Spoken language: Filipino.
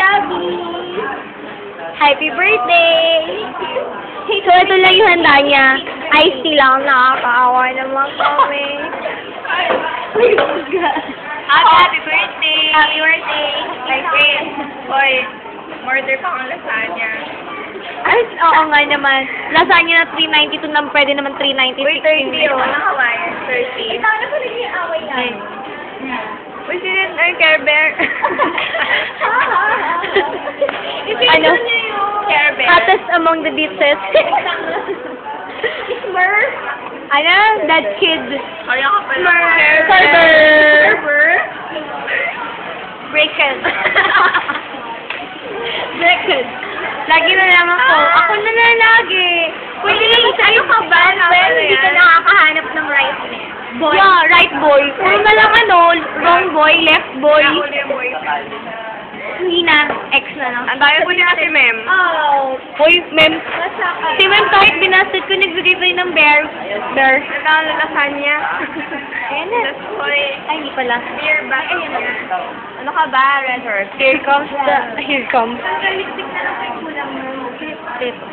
Gabby! Happy birthday! So, ito lang yung handa niya. Iced tea lang. Nakakaawa naman kami. Happy birthday! Happy birthday! My friend. Hoy, murder pa ang lasagna. Ay, oo nga naman. Lasagna na 392 na pwede naman 396. Uy, 30 oh. Nakawayan. 30. Ay. Uy, sino ang Care Bear? Ano? Care Bear. Hottest among the dishes. Smurf. Ano? That kid. Kaya ka pala. Smurf. Server. Breakfast. Breakfast. Lagi na lang ako. Ako na lagi. Pwede naman sa ano ka ba? Well, hindi ka nakakahanap ng right boy. Yeah, right boy. Puro na lang wrong boy, left boy. Nakuli yung boyfriend. Hindi na, ex na lang. Ang dami ko din kasi, mem. Oh. Boy, mem. Si mem kahit binasted ko, nagbigay pa rin ng bear. Nagkakaroon ng lasagna. Ayan na. Hoy. Ay, hindi pala. Beer ba? Ayun na. Ano ka ba, Red Horse? Here comes the... Here comes. Lipstick na lang kayo kulang mo. Dito.